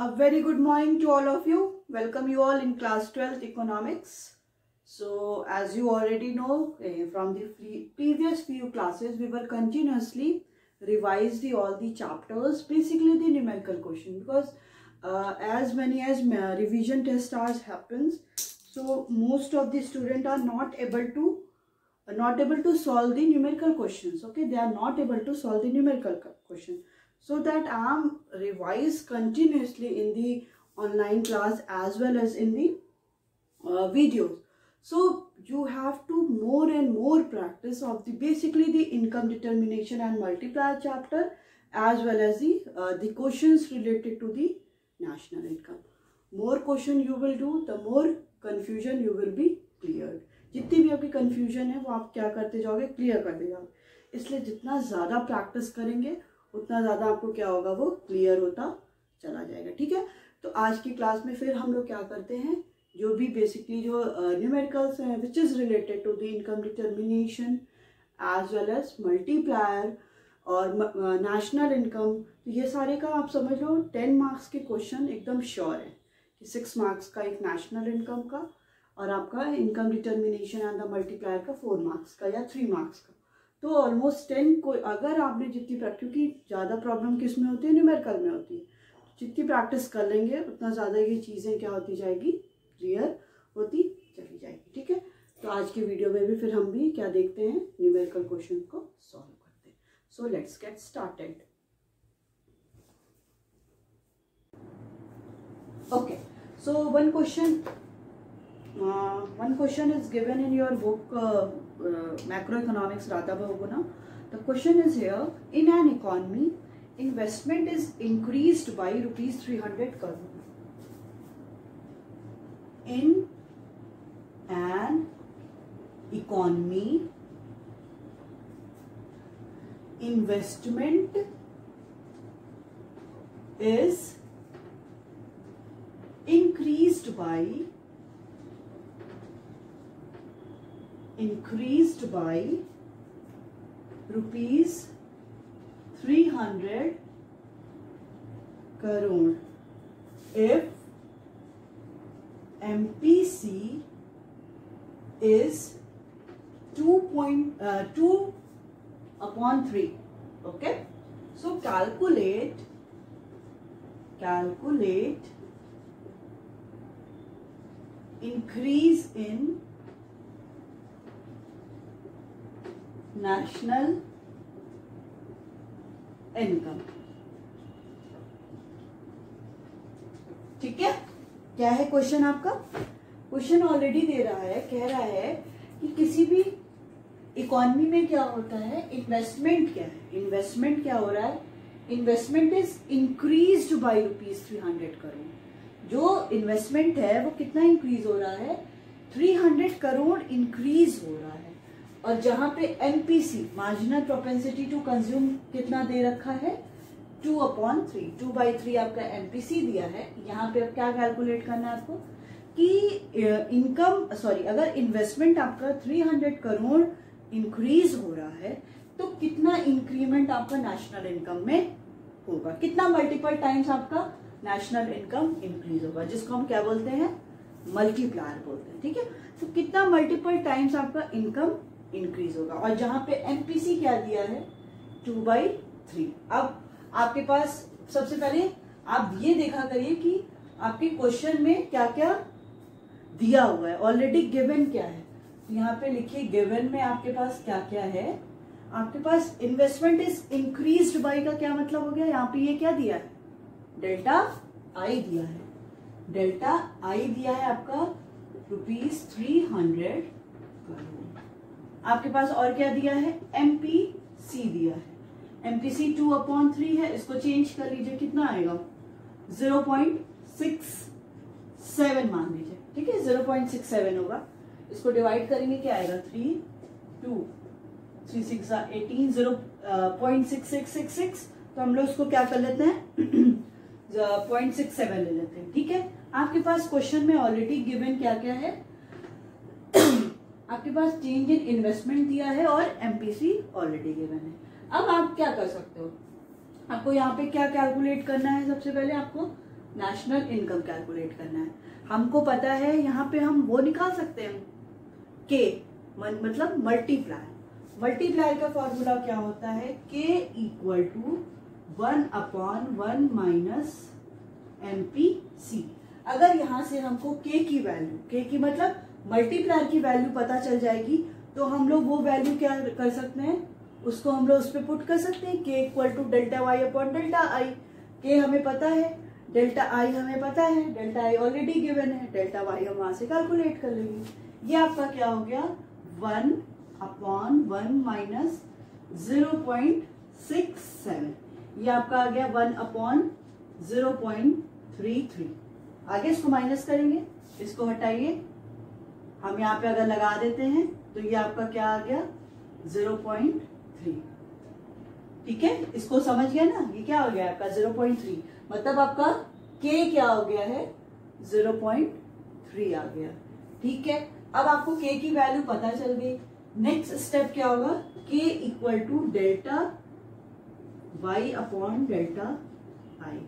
A very good morning to all of you. Welcome you all in class 12th economics. So as you already know, from the previous few classes, we were continuously revise all the chapters, basically the numerical question, because as many as revision test hours happens, so most of the students are not able to solve the numerical questions. Okay, they are not able to solve the numerical question. So that I am revise continuously in the online class as well as in the videos. So you have to more and more practice of the basically the income determination and multiplier chapter, as well as the questions related to the national income. More question you will do, the more confusion you will be cleared. जितनी भी आपकी confusion है वो आप क्या करते जाओगे, clear करते जाओगे. इसलिए जितना ज़्यादा प्रैक्टिस करेंगे उतना ज़्यादा आपको क्या होगा, वो क्लियर होता चला जाएगा. ठीक है, तो आज की क्लास में फिर हम लोग क्या करते हैं, जो भी बेसिकली जो न्यूमेरिकल्स हैं which is related to the income determination as well as multiplier और नेशनल इनकम, तो ये सारे का आप समझ लो 10 मार्क्स के क्वेश्चन एकदम श्योर है कि 6 मार्क्स का एक नेशनल इनकम का और आपका income determination and the multiplier का 4 मार्क्स का या 3 मार्क्स का. तो ऑलमोस्ट 10 को अगर आपने जितनी क्योंकि ज़्यादा प्रॉब्लम किस में होती है, न्यूमेरिकल में होती है, जितनी प्रैक्टिस कर लेंगे उतना ज़्यादा ये चीज़ें क्या होती जाएगी, क्लियर होती चली जाएगी. ठीक है, तो आज की वीडियो में भी फिर हम भी क्या देखते हैं, न्यूमेरिकल क्वेश्चन को सॉल्व करते हैं. So let's get started. Okay, so one question is given in your book macroeconomics Radha Bahuguna. The question is here: in an economy, investment is increased by rupees 300 crore. In an economy, investment is increased by rupees 300 crore if MPC is 2/3. Okay, so calculate increase in national income. ठीक है, क्या है question आपका? Question already दे रहा है, कह रहा है कि किसी भी इकोनॉमी में क्या होता है, इन्वेस्टमेंट क्या है. इन्वेस्टमेंट क्या हो रहा है, investment is increased by rupees 300 crore. जो इन्वेस्टमेंट है वो कितना इंक्रीज हो रहा है, 300 करोड़ इंक्रीज हो रहा है. और जहां पे MPC marginal propensity to consume कितना दे रखा है, 2/3. 2/3 आपका एमपीसी दिया है. यहाँ पे अब क्या कैलकुलेट करना है आपको कि अगर इन्वेस्टमेंट आपका 300 करोड़ इंक्रीज हो रहा है तो कितना इंक्रीमेंट आपका नेशनल इनकम में होगा, कितना मल्टीपल टाइम्स आपका नेशनल इनकम इंक्रीज होगा, जिसको हम क्या बोलते हैं, मल्टीप्लायर बोलते हैं. ठीक है, तो कितना मल्टीपल टाइम्स आपका इनकम इंक्रीज होगा. और जहां पे एमपीसी क्या दिया है, 2/3. अब आपके पास सबसे पहले आप ये देखा करिए कि आपके क्वेश्चन में क्या क्या दिया हुआ है. ऑलरेडी गिवन क्या है, यहाँ पे लिखिए गिवन में आपके पास क्या क्या है. आपके पास इन्वेस्टमेंट इज इंक्रीज्ड बाय का क्या मतलब हो गया, यहाँ पे ये क्या दिया है, डेल्टा आई दिया है. डेल्टा आई दिया है आपका रुपीज 300 करोड़. आपके पास और क्या दिया है, एमपीसी दिया है. एमपीसी 2/3 है, इसको चेंज कर लीजिए, कितना आएगा, 0.67 मान लीजिए. ठीक है, 0.67 होगा. इसको डिवाइड करेंगे क्या आएगा, 3 2 3 6 18 0.6666. तो हम लोग इसको क्या कर लेते हैं 0.67 ले लेते हैं. ठीक है, आपके पास क्वेश्चन में ऑलरेडी गिवन क्या क्या है, आपके पास चेंज इन इन्वेस्टमेंट दिया है और एमपीसी ऑलरेडी गिवन है. अब आप क्या कर सकते हो, आपको यहाँ पे क्या कैलकुलेट करना है, सबसे पहले आपको नेशनल इनकम कैलकुलेट करना है। हमको पता है यहाँ पे हम वो निकाल सकते हैं के, मतलब मल्टीप्लायर का फॉर्मूला क्या होता है, के इक्वल टू 1/1 माइनस MPC। अगर यहाँ से हमको के की वैल्यू, के की मतलब मल्टीप्लायर की वैल्यू पता चल जाएगी, तो हम लोग वो वैल्यू क्या कर सकते हैं, उसको हम लोग उस पर पुट कर सकते हैं, K equal to delta Y upon delta I. K हमें पता है, डेल्टा आई हमें पता है, डेल्टा आई ऑलरेडी गिवन है, डेल्टा वाई हम वहां से कैलकुलेट कर लेंगे। ये आपका क्या हो गया, 1/1 माइनस 0.67, ये आपका आ गया 1/0.33। आगे इसको माइनस करेंगे, इसको हटाइए, हम यहाँ पे अगर लगा देते हैं तो ये आपका क्या आ गया 0.3। ठीक है, इसको समझ गया ना, ये क्या हो गया आपका 0.3, मतलब आपका के क्या हो गया है 0.3 आ गया। ठीक है, अब आपको के की वैल्यू पता चल गई। नेक्स्ट स्टेप क्या होगा, K equal to delta Y upon delta I.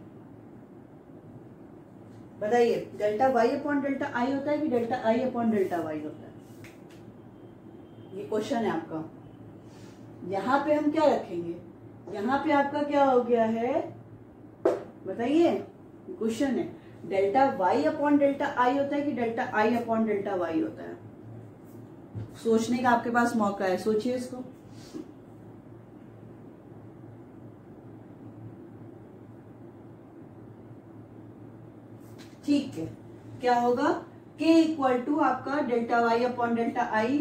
बताइए, delta Y upon delta I होता है कि delta I upon delta Y होता है, ये क्वेश्चन है आपका। यहां पे हम क्या रखेंगे, यहाँ पे आपका क्या हो गया है बताइए, क्वेश्चन है delta Y upon delta I होता है कि delta I upon delta Y होता है। सोचने का आपके पास मौका है, सोचिए इसको। ठीक है, क्या होगा, के इक्वल टू आपका delta Y upon delta I.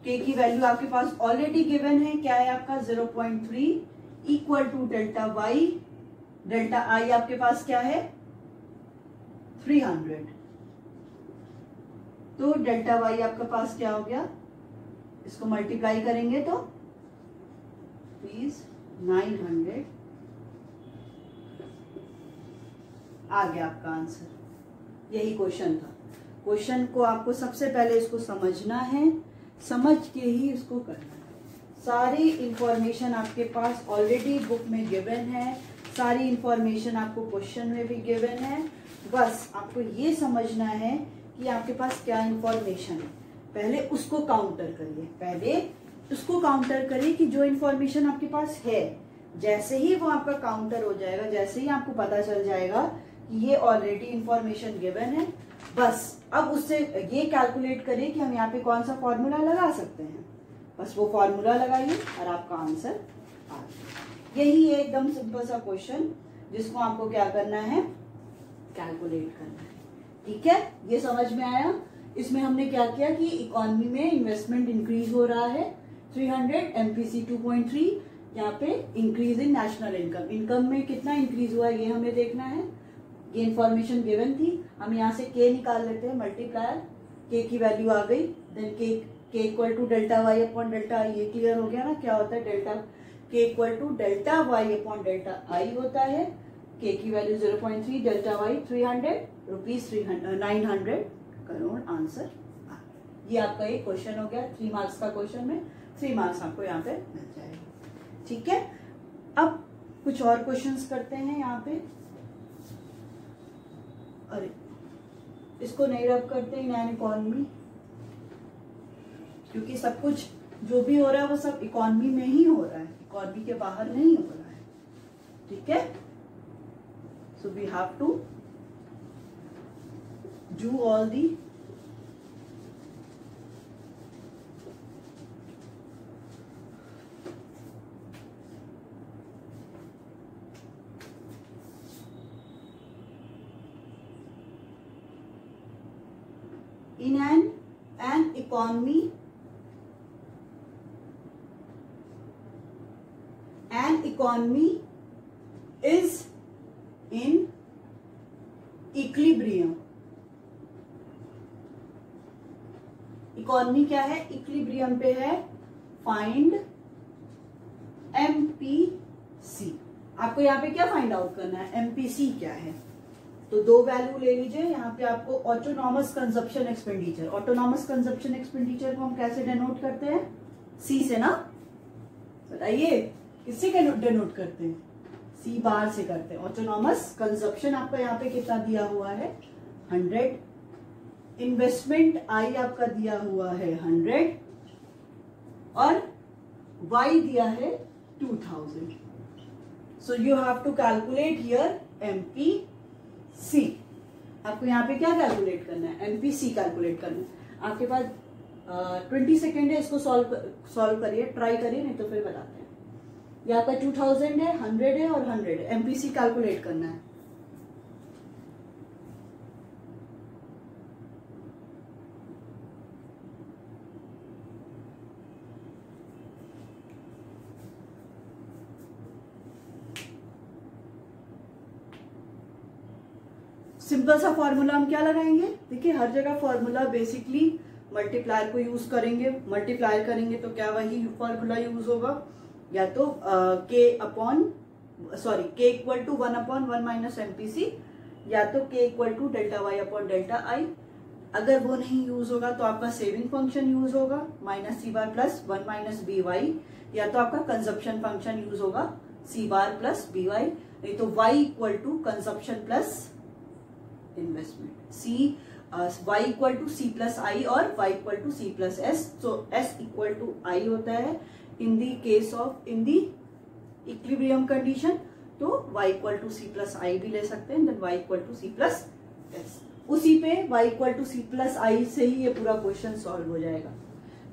K की वैल्यू आपके पास ऑलरेडी गिवन है, क्या है आपका 0.3 equal to delta Y, delta I आपके पास क्या है 300। तो डेल्टा वाई आपके पास क्या हो गया, इसको मल्टीप्लाई करेंगे तो प्लीज 900 आ गया आपका आंसर। यही क्वेश्चन था। क्वेश्चन को आपको सबसे पहले इसको समझना है, समझ के ही इसको करना है। सारी इंफॉर्मेशन आपके पास ऑलरेडी बुक में गिवन है, सारी इंफॉर्मेशन आपको क्वेश्चन में भी गिवन है। बस आपको ये समझना है कि आपके पास क्या इंफॉर्मेशन है, पहले उसको काउंटर करिए। पहले उसको काउंटर करिए कि जो इंफॉर्मेशन आपके पास है, जैसे ही वो आपका काउंटर हो जाएगा, जैसे ही आपको पता चल जाएगा कि ये ऑलरेडी इंफॉर्मेशन गिवन है, बस अब उससे ये कैलकुलेट करिए कि हम यहाँ पे कौन सा फॉर्मूला लगा सकते हैं। बस वो फॉर्मूला लगाइए और आपका आंसर आ गया। यही है एकदम सिंपल सा क्वेश्चन, जिसको आपको क्या करना है, कैलकुलेट करना है। ठीक है, ये समझ में आया। इसमें हमने क्या किया कि इकोनॉमी में इन्वेस्टमेंट इंक्रीज हो रहा है 300, MPC 2.3, यहाँ पे increase in national income, income में कितना इंक्रीज हुआ है ये हमें देखना है। ये इंफॉर्मेशन गिवन थी, हम यहाँ से के निकाल लेते हैं, मल्टीप्लायर, के की वैल्यू आ गई, then K equal to delta Y upon delta I. ये क्लियर हो गया ना, क्या होता है delta, K equal to delta Y upon delta I होता है। के की value 0.3, delta Y 300, rupees 900 crore, answer. ये आपका एक क्वेश्चन हो गया, 3 मार्क्स का क्वेश्चन में 3 मार्क्स आपको यहाँ पे मिल जाएगा। ठीक है, अब कुछ और क्वेश्चंस करते हैं यहाँ पे। अरे इसको नहीं रब करते इन इकोनॉमी, क्योंकि सब कुछ जो भी हो रहा है वो सब इकोनॉमी में ही हो रहा है, इकोनॉमी के बाहर नहीं हो रहा है। ठीक है, so we have to do all the in an economy, an economy is in equilibrium। Economy क्या है, इक्विलिब्रियम पे है। Find MPC। आपको यहाँ पे क्या फाइंड आउट करना है, MPC क्या है। तो 2 वैल्यू ले लीजिए। यहाँ पे आपको autonomous consumption expenditure, autonomous consumption expenditure को हम कैसे डिनोट करते हैं, C से ना, बताइए किससे डिनोट करते हैं, सी बार से करते हैं। ऑटोनॉमस कंजप्शन आपका यहाँ पे कितना दिया हुआ है 100, इन्वेस्टमेंट आई आपका दिया हुआ है 100 और वाई दिया है 2000। So you have to calculate here MPC। आपको यहाँ पे क्या कैलकुलेट करना है MPC कैलकुलेट करना है। आपके पास 20 सेकेंड है, इसको सॉल्व करिए, ट्राई करिए, नहीं तो फिर बताते हैं। ये आपका 2000 है, 100 है और 100 है। MPC कैलकुलेट करना है। सिंपल सा फॉर्मूला हम क्या लगाएंगे, देखिए हर जगह फॉर्मूला बेसिकली मल्टीप्लायर को यूज करेंगे। मल्टीप्लायर करेंगे तो क्या वही फॉर्मूला यूज होगा, या तो k equal to 1/1 minus MPC, या तो k equal to delta Y upon delta I. अगर वो नहीं यूज होगा तो आपका सेविंग फंक्शन यूज होगा minus C bar plus 1 minus B Y, या तो आपका कंजप्शन फंक्शन यूज होगा C bar plus B Y, नहीं तो y equal to consumption plus investment. y equal to C plus I और y equal to C plus S. So s equal to I होता है in the case of in the equilibrium condition, तो y equal to C plus I भी ले सकते हैं, then y equal to C plus S. उसी पे y equal to C plus I से ही ये पूरा क्वेश्चन सॉल्व हो जाएगा।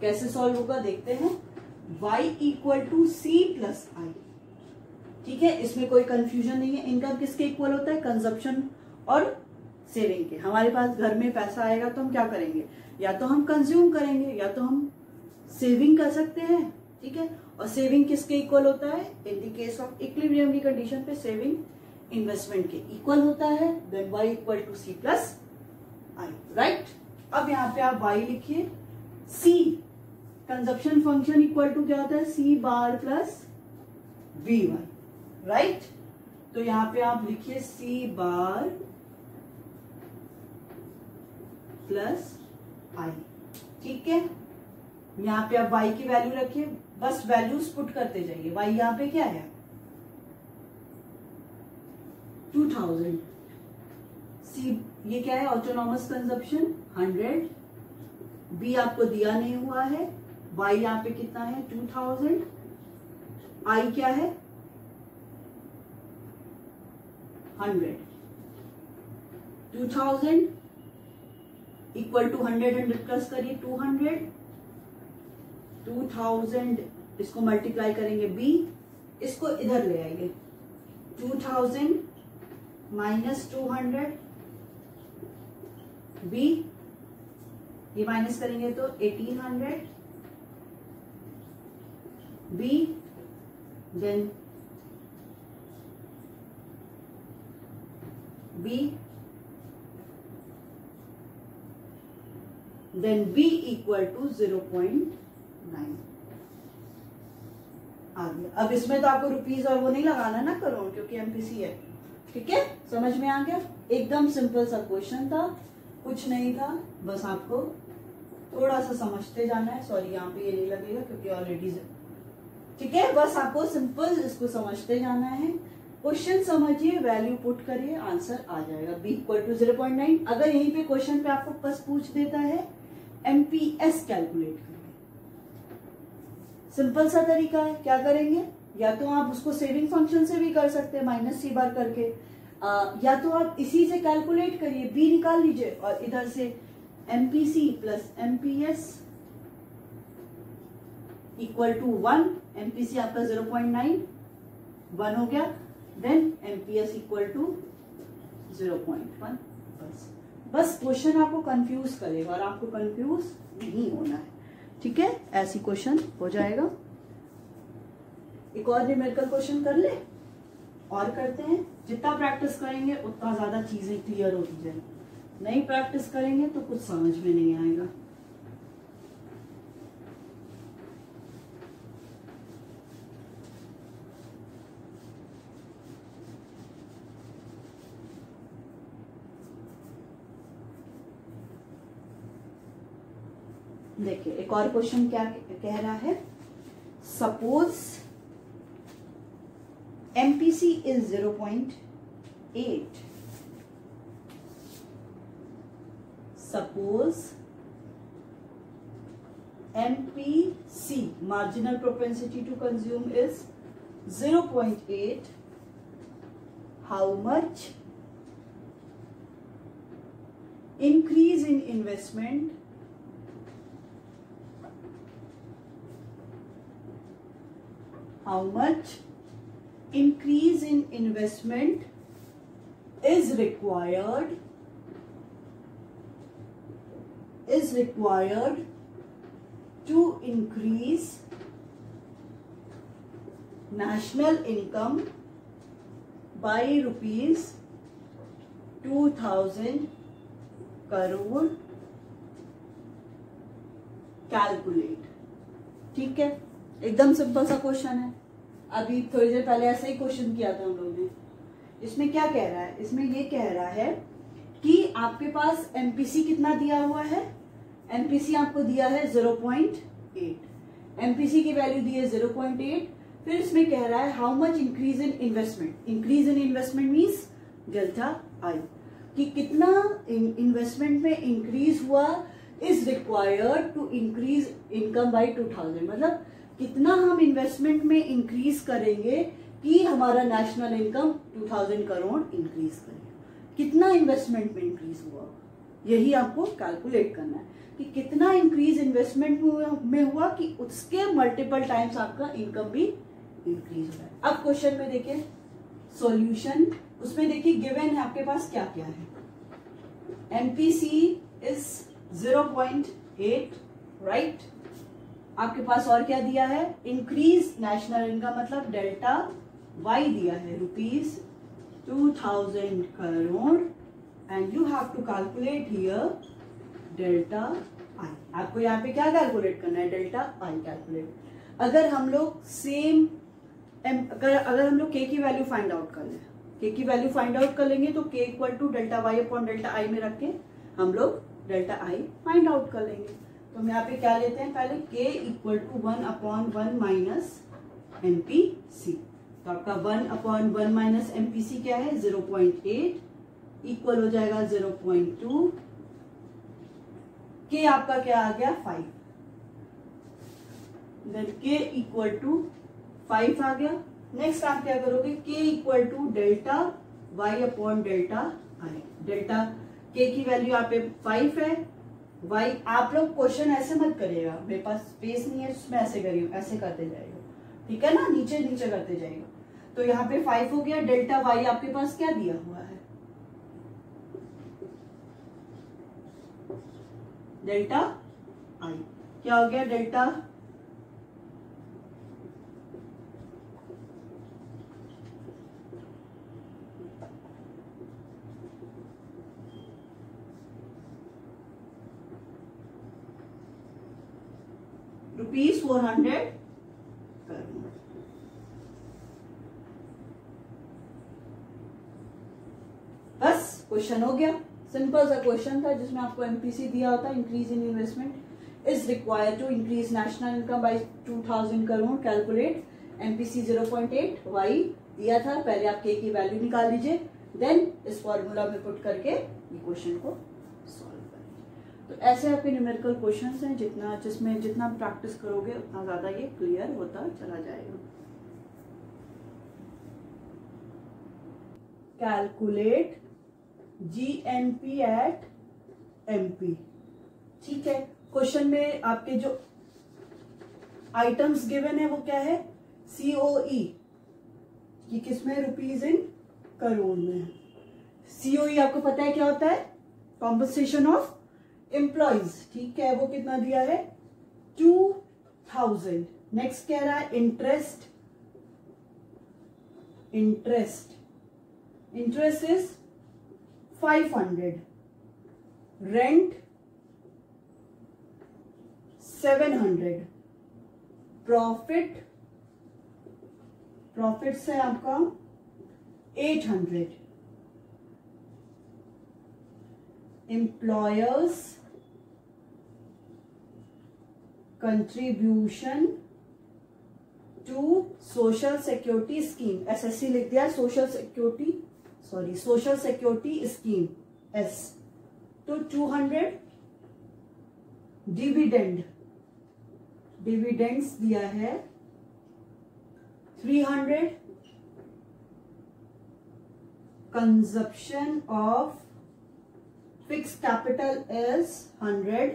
कैसे सॉल्व होगा देखते हैं। y equal to C plus I, ठीक है, इसमें कोई कंफ्यूजन नहीं है। इनकम किसके इक्वल होता है, कंजप्शन और सेविंग के। हमारे पास घर में पैसा आएगा तो हम क्या करेंगे, या तो हम कंज्यूम करेंगे या तो हम सेविंग कर सकते हैं, ठीक है। और सेविंग किसके इक्वल होता है, in the case of equilibrium की कंडीशन पे सेविंग इन्वेस्टमेंट के इक्वल होता है, then y equal to C plus I, right. अब यहाँ पे आप y लिखिए, c consumption function equal to क्या होता है, c bar plus B Y, right. तो यहाँ पे आप लिखिए c बार प्लस आई, ठीक है। यहाँ पे आप y की वैल्यू रखिए, बस वैल्यूज पुट करते जाइए। y यहाँ पे क्या है 2000, c ये क्या है ऑटोनॉमस कंजप्शन 100, b आपको दिया नहीं हुआ है, y यहाँ पे कितना है 2000, i क्या है 100, 2000 इक्वल टू 100 प्लस करिए 200, 2000 इसको मल्टीप्लाई करेंगे b, इसको इधर ले आइए 2000 माइनस 200 b, ये माइनस करेंगे तो 1800 b, then b, then b equal to 0.9 आ गया। अब इसमें तो आपको रुपीज और वो नहीं लगाना ना करोड़, क्योंकि MPC है, ठीक है। समझ में आ गया, एकदम सिंपल सा क्वेश्चन था, कुछ नहीं था, बस आपको थोड़ा सा समझते जाना है। सॉरी यहाँ पे ये नहीं लगेगा क्योंकि ऑलरेडी, ठीक है, बस आपको सिंपल इसको समझते जाना है। क्वेश्चन समझिए, वैल्यू पुट करिए, आंसर आ जाएगा b इक्वल टू 0.9। अगर यहीं पे क्वेश्चन पे आपको बस पूछ देता है MPS कैलकुलेट करिए, सिंपल सा तरीका है। क्या करेंगे, या तो आप उसको सेविंग फंक्शन से भी कर सकते हैं माइनस सी बार करके, या तो आप इसी से कैलकुलेट करिए, b निकाल लीजिए और इधर से MPC plus MPS equal to 1, MPC आपका 0.9 1 हो गया, देन MPS इक्वल टू 0.1। बस क्वेश्चन आपको कंफ्यूज करेगा और आपको कंफ्यूज नहीं होना है, ठीक है। ऐसी क्वेश्चन हो जाएगा। एक और न्यूमेरिकल क्वेश्चन कर ले, और करते हैं। जितना प्रैक्टिस करेंगे उतना ज्यादा चीजें क्लियर होती जाएंगी, नहीं प्रैक्टिस करेंगे तो कुछ समझ में नहीं आएगा। देखिए एक और क्वेश्चन क्या कह रहा है, suppose MPC is 0.8. Suppose MPC, marginal propensity to consume, is 0.8. How much increase in investment is required to increase national income by rupees 2000 crore? Calculate. ठीक है, एकदम सिंपल सा क्वेश्चन है. अभी थोड़ी देर पहले ऐसे ही क्वेश्चन किया था हम लोगों ने. इसमें क्या कह रहा है? इसमें ये कह रहा है कि आपके पास एमपीसी कितना दिया हुआ है. एमपीसी आपको दिया है 0.8. एमपीसी की वैल्यू दी है 0.8. फिर इसमें कह रहा है how much increase in investment. Increase in investment means delta I, कि कितना इन्वेस्टमेंट में इंक्रीज हुआ is required to increase income by 2000. मतलब कितना हम इन्वेस्टमेंट में इंक्रीज करेंगे कि हमारा नेशनल इनकम 2000 करोड़ इंक्रीज करेगा. कितना इन्वेस्टमेंट में इंक्रीज हुआ, यही आपको कैलकुलेट करना है कि कितना इंक्रीज इन्वेस्टमेंट में हुआ कि उसके मल्टीपल टाइम्स आपका इनकम भी इंक्रीज हो रहा है. अब क्वेश्चन में देखिए सॉल्यूशन. उसमें देखिए गिवन है आपके पास क्या क्या है. MPC is 0.8, right. आपके पास और क्या दिया है? इंक्रीज नेशनल इनकम, मतलब डेल्टा वाई दिया है rupees 2000 crore. And you have to calculate here delta I. आपको यहाँ पे क्या कैलकुलेट करना है? Delta I calculate. अगर हम लोग सेम अगर हम लोग के की वैल्यू फाइंड आउट कर लें, के की वैल्यू फाइंड आउट कर लेंगे तो K equal to delta Y upon delta I में रख के हम लोग डेल्टा आई फाइंड आउट कर लेंगे. तो हम यहाँ पे क्या लेते हैं? पहले के इक्वल टू 1/1 माइनस एमपीसी. तो आपका 1/1 माइनस एमपीसी क्या है? 0.8 इक्वल हो जाएगा 0.2. के आपका क्या आ गया? 5. देन के इक्वल टू 5 आ गया. नेक्स्ट आप क्या करोगे? K equal to delta Y upon delta I. Delta K की वैल्यू यहाँ पे 5 है. वाई आप लोग क्वेश्चन ऐसे मत करिएगा, मेरे पास स्पेस नहीं है उसमें ऐसे करिए, ऐसे करते जाएगा. ठीक है ना, नीचे नीचे करते जाएगा. तो यहाँ पे 5 हो गया. डेल्टा वाई आपके पास क्या दिया हुआ है? डेल्टा आई क्या हो गया? Delta rupees 400 crore. बस क्वेश्चन हो गया. सिंपल सा क्वेश्चन था जिसमें आपको एमपीसी दिया होता है. Increase in investment is required to increase national income by 2000 crore. Calculate MPC 0.8. Y दिया था. पहले आप के की वैल्यू निकाल लीजिए, देन इस फॉर्मूला में पुट करके ये क्वेश्चन को सॉल्व करिए. तो ऐसे आपके न्यूमेरिकल क्वेश्चंस हैं जिसमें जितना प्रैक्टिस करोगे उतना ज्यादा ये क्लियर होता चला जाएगा. Calculate GNP at MP. ठीक है, क्वेश्चन में आपके जो आइटम्स गिवन है वो क्या है? सीओई, कि किसमें? रुपीज इन करोड़ में है. सीओई आपको पता है क्या होता है? Compensation of employees. ठीक है, वो कितना दिया है? 2000. नेक्स्ट कह रहा है interest. Interest is 500. Rent 700. Profit है आपका 800. Employers contribution to social security scheme, SSC लिख दिया, सोशल सिक्योरिटी स्कीम S। तो 200 डिविडेंड्स दिया है, 300 consumption of fixed capital is 100,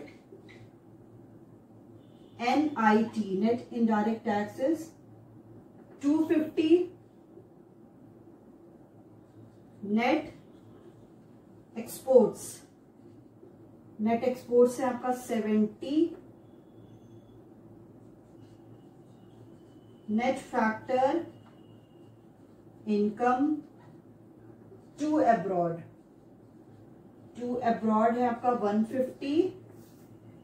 NIT net indirect taxes 250, net exports है आपका 70, net factor income to abroad है आपका 150,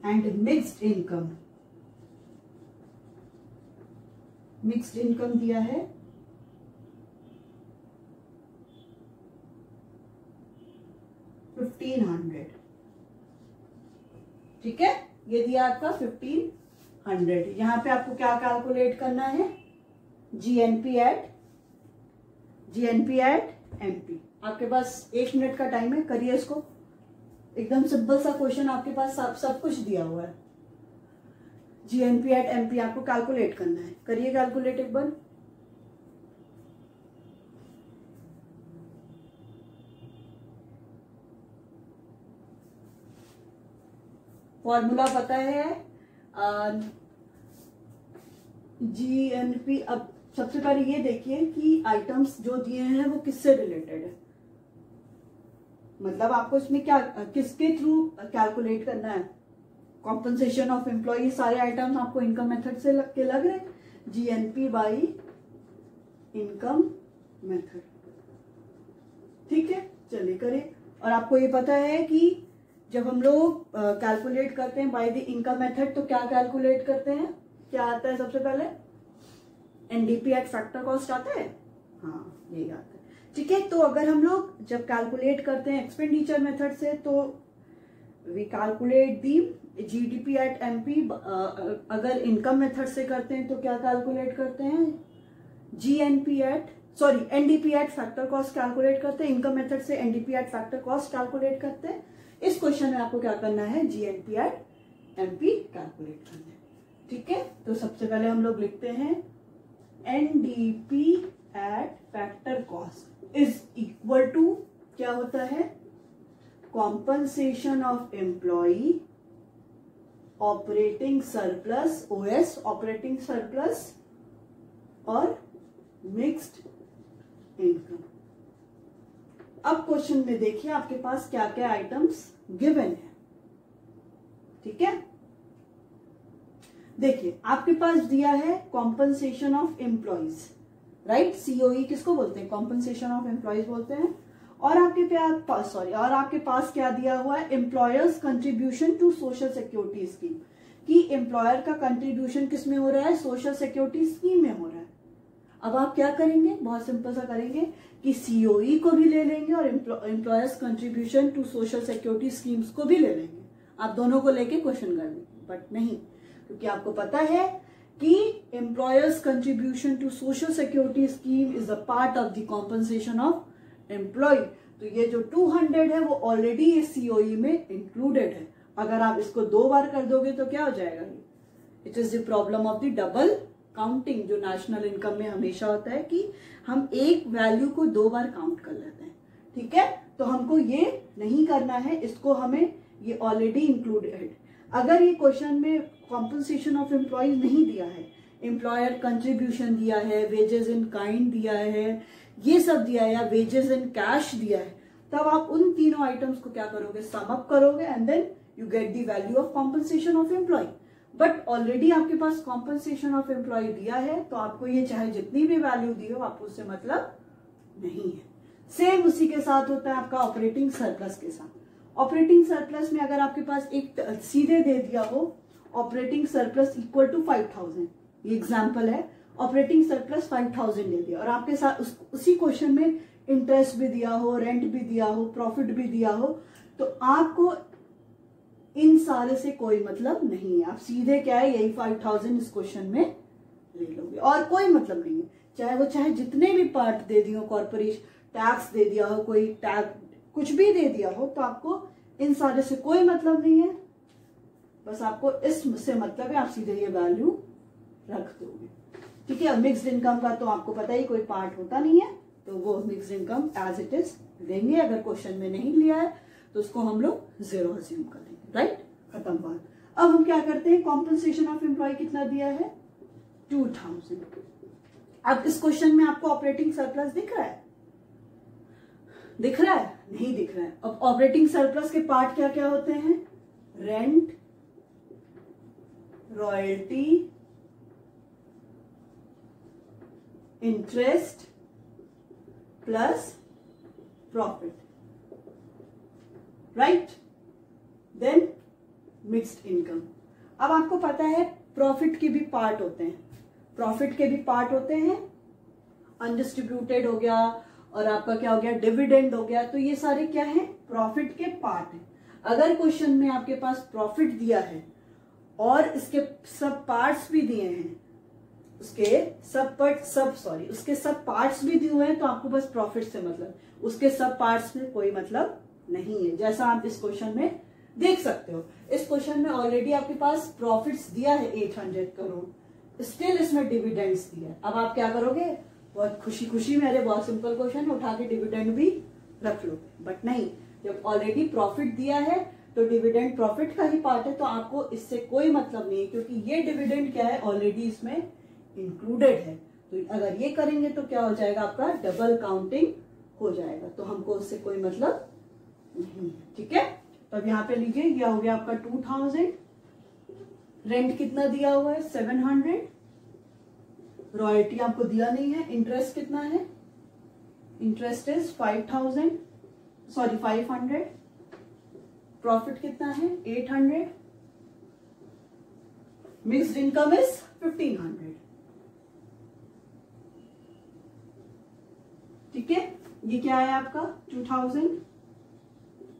एंड मिक्स्ड इनकम दिया है 1500। ठीक है, ये दिया आपका 1500। यहां पे आपको क्या कैलकुलेट करना है, GNP एट MP। आपके पास 1 मिनट का टाइम है, करिए इसको। एकदम सिंपल सा क्वेश्चन, आपके पास सब कुछ दिया हुआ है। GNP एट MP आपको कैलकुलेट करना है, करिए कैलकुलेट एक बार। फॉर्मूला पता है GNP। अब सबसे पहले ये देखिए कि आइटम्स जो दिए हैं वो किससे रिलेटेड है, मतलब आपको इसमें क्या किसके थ्रू कैलकुलेट करना है। कॉम्पनसेशन ऑफ एम्प्लॉय, सारे आइटम्स आपको इनकम मेथड से लग रहे हैं, GNP बाई इनकम मेथड। ठीक है, चलिए करिए। और आपको ये पता है कि जब हम लोग कैलकुलेट करते हैं बाय द इनकम मेथड, तो क्या कैलकुलेट करते हैं, क्या आता है सबसे पहले, NDP एट फैक्टर कॉस्ट आता है, हाँ यही आता है। ठीक है, तो अगर हम लोग जब कैलकुलेट करते हैं एक्सपेंडिचर मेथड से, तो we calculate the GDP at MP। अगर इनकम मेथड से करते हैं तो क्या कैलकुलेट करते हैं, NDP at factor cost calculate करते हैं। इनकम मेथड से NDP at factor cost calculate करते हैं। इस क्वेश्चन में आपको क्या करना है, GNP एट MP कैलकुलेट करना है। ठीक है, तो सबसे पहले हम लोग लिखते हैं NDP at factor cost is equal to, क्या होता है, compensation of employee, operating surplus, OS operating surplus, और मिक्स्ड इनकम। अब क्वेश्चन में देखिए आपके पास क्या क्या आइटम्स गिवन है। ठीक है, देखिए आपके पास दिया है compensation of employees, right, COE किसको बोलते हैं, कॉम्पनसेशन ऑफ एम्प्लॉइज बोलते हैं। और आपके पास क्या दिया हुआ है, employers contribution to social security scheme, कि एम्प्लॉयर का कंट्रीब्यूशन किस में हो रहा है, सोशल सिक्योरिटी स्कीम में हो रहा है। अब आप क्या करेंगे, बहुत सिंपल सा करेंगे कि COE को भी ले लेंगे और employers contribution to social security schemes को भी ले लेंगे। आप दोनों को लेके क्वेश्चन कर लेंगे, बट नहीं, क्योंकि आपको पता है कि employers contribution to social security scheme is a part of the compensation of employee. तो ये जो 200 है वो ऑलरेडी इस COE में इंक्लूडेड है। अगर आप इसको 2 बार कर दोगे तो क्या हो जाएगा, it is the problem of the double counting, जो नेशनल इनकम में हमेशा होता है कि हम एक वैल्यू को 2 बार काउंट कर लेते हैं। ठीक है, तो हमको ये नहीं करना है, इसको हमें ये ऑलरेडी इंक्लूडेड। अगर ये क्वेश्चन में कॉम्पनसेशन ऑफ एम्प्लॉयज नहीं दिया है, एम्प्लॉयर कंट्रीब्यूशन दिया है, वेजेस इन काइंड दिया है, ये सब दिया है, या वेजेस इन कैश दिया है, तब आप उन तीनों आइटम्स को क्या करोगे, सम अप करोगे and then you get the value of compensation of employee. But already आपके पास कॉम्पनसेशन ऑफ एम्प्लॉय दिया है, तो आपको ये चाहे जितनी भी वैल्यू दी हो, आपको उससे मतलब नहीं है। सेम उसी के साथ होता है आपका ऑपरेटिंग सरप्लस के साथ। ऑपरेटिंग सरप्लस में अगर आपके पास एक सीधे दे दिया हो ऑपरेटिंग सरप्लस इक्वल टू 5000, ये एग्जांपल है, ऑपरेटिंग सरप्लस 5000 दे दिया और आपके साथ उसी क्वेश्चन में इंटरेस्ट भी दिया हो, रेंट भी दिया हो, प्रॉफिट भी दिया हो, तो आपको इन सारे से कोई मतलब नहीं है। आप सीधे क्या है, यही 5000 इस क्वेश्चन में ले लोगे, और कोई मतलब नहीं है, चाहे जितने भी पार्ट दे दिए हो, कॉर्पोरेशन टैक्स दे दिया हो, कोई टैक्स कुछ भी दे दिया हो, तो आपको इन सारे से कोई मतलब नहीं है, बस आपको इससे मतलब है, आप सीधे ये वैल्यू रख दोगे। ठीक है, मिक्स्ड इनकम का तो आपको पता ही कोई पार्ट होता नहीं है, तो वो mixed income as it is देंगे। अगर क्वेश्चन में नहीं लिया है तो उसको हम लोग 0 अज्यूम करेंगे, राइट, खत्म बात। अब हम क्या करते हैं, कॉम्पनसेशन ऑफ एम्प्लॉय कितना दिया है, 2000। अब इस क्वेश्चन में आपको ऑपरेटिंग सरप्लस दिख रहा है, दिख रहा है, नहीं दिख रहा है। अब ऑपरेटिंग सरप्लस के पार्ट क्या क्या होते हैं, rent, royalty, interest plus profit, right, then mixed income. अब आपको पता है प्रॉफिट के भी पार्ट होते हैं, प्रॉफिट के भी पार्ट होते हैं, अनडिस्ट्रीब्यूटेड हो गया, और आपका क्या हो गया, डिविडेंड हो गया, तो ये सारे क्या है, प्रॉफिट के पार्ट है। अगर क्वेश्चन में आपके पास प्रॉफिट दिया है और इसके सब पार्ट्स भी दिए हैं, उसके सब पार्ट्स भी दिए हुए हैं, तो आपको बस प्रॉफिट से मतलब, उसके सब पार्ट्स में कोई मतलब नहीं है, जैसा आप इस क्वेश्चन में देख सकते हो। इस क्वेश्चन में ऑलरेडी आपके पास प्रॉफिट्स दिया है 800 करोड़, स्टिल इसमें डिविडेंड्स दिया है। अब आप क्या करोगे, बहुत खुशी खुशी में, अरे बहुत सिंपल क्वेश्चन है, उठा के डिविडेंड भी रख लो, बट नहीं, जब ऑलरेडी प्रॉफिट दिया है तो डिविडेंड प्रॉफिट का ही पार्ट है, तो आपको इससे कोई मतलब नहीं है, क्योंकि ये डिविडेंड क्या है, ऑलरेडी इसमें इंक्लूडेड है। तो अगर ये करेंगे तो क्या हो जाएगा, आपका डबल काउंटिंग हो जाएगा, तो हमको उससे कोई मतलब नहीं। ठीक है, तो अब यहाँ पे लीजिए, ये हो गया आपका 2000, रेंट कितना दिया हुआ है 700, रॉयल्टी आपको दिया नहीं है, इंटरेस्ट कितना है, इंटरेस्ट इज 500, प्रॉफिट कितना है 800, मिक्स्ड इनकम इज 1500। ठीक है, ये क्या है आपका 2000,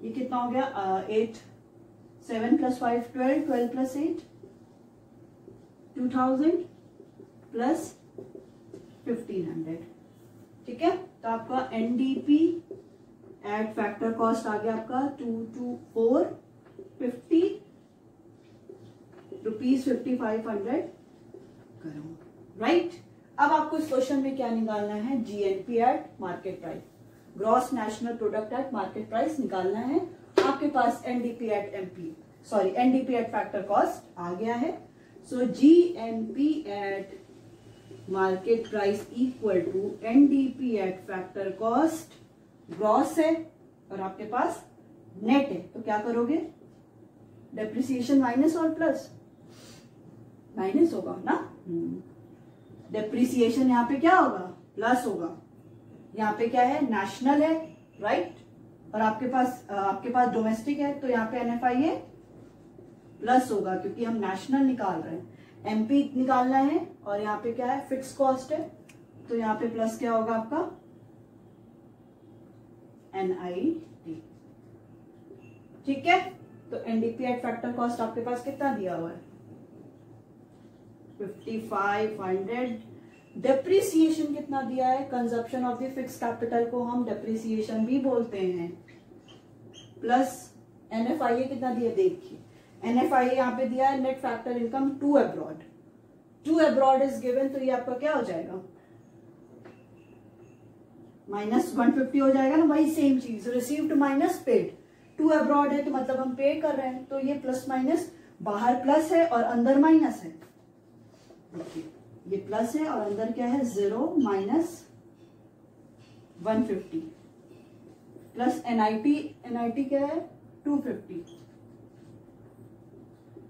ये कितना हो गया 8, 7 + 5 12, 12 + 8 2000 प्लस 1500। ठीक है, तो आपका एनडीपी एट फैक्टर कॉस्ट आ गया आपका 22450 रुपीज 5500 करोड़, राइट। अब आपको इस क्वेश्चन में क्या निकालना है, GNP at market price, gross national product at market price निकालना है। आपके पास NDP at NDP at factor cost आ गया है। So GNP at market price equal to NDP at factor cost, gross है और आपके पास नेट है, तो क्या करोगे, डेप्रिसिएशन माइनस और प्लस, माइनस होगा ना, डेप्रिसिएशन यहाँ पे क्या होगा, प्लस होगा, यहाँ पे क्या है, नेशनल है, राइट, और आपके पास डोमेस्टिक है, तो यहाँ पे एनएफआईए प्लस होगा, क्योंकि हम नेशनल निकाल रहे हैं, एमपी निकालना है, और यहाँ पे क्या है, फिक्स कॉस्ट है, तो यहाँ पे प्लस क्या होगा आपका एनआईटी। ठीक है, तो एनडीपी एट फैक्टर कॉस्ट आपके पास कितना दिया हुआ है 5500। डेप्रिसिएशन कितना दिया है, consumption of the fix capital को हम डेप्रिसिएशन भी बोलते हैं, प्लस एनएफआईए कितना दिया, देखिए एनएफआईए यहाँ पे दिया है, net factor income to abroad is given, तो ये आपका क्या हो जाएगा -150 हो जाएगा ना, वही सेम चीज, received minus paid, to abroad है तो मतलब हम पे कर रहे हैं, तो ये प्लस माइनस, बाहर प्लस है और अंदर माइनस है, देखिए ये प्लस है और अंदर क्या है 0 माइनस 150 प्लस एनआईटी क्या है 250,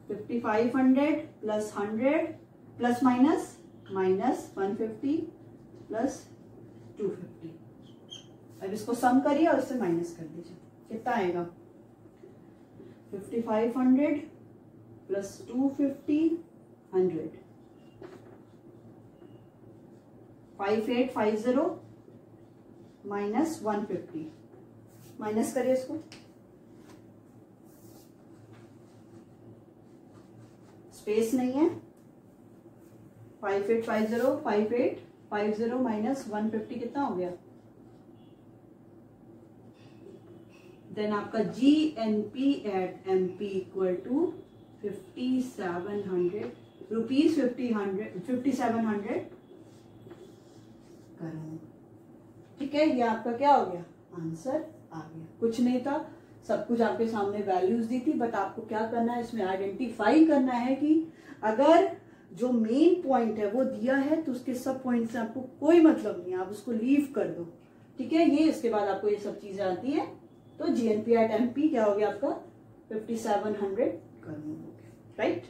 5500 प्लस 100 प्लस माइनस -150 प्लस 250। अब इसको सम करिए और इससे माइनस कर दीजिए, कितना आएगा 5500 प्लस 250 100 5850 माइनस 150, माइनस करिए इसको, स्पेस नहीं है, 5850 5850 माइनस 150 कितना हो गया? देन आपका GNP at MP equal to 5700 rupees 5700 crore. ठीक है, ये आपका क्या हो गया? आंसर आ गया। कुछ नहीं था, सब कुछ आपके सामने वैल्यूज दी थी, बट आपको क्या करना है, इसमें आइडेंटिफाई करना है कि अगर जो मेन पॉइंट है वो दिया है तो उसके सब पॉइंट से आपको कोई मतलब नहीं है, आप उसको लीव कर दो। ठीक है, ये इसके बाद आपको ये सब चीजें आती है। तो GNP एट MP क्या हो गया आपका? 5700 करोड़ हो गया। राइट।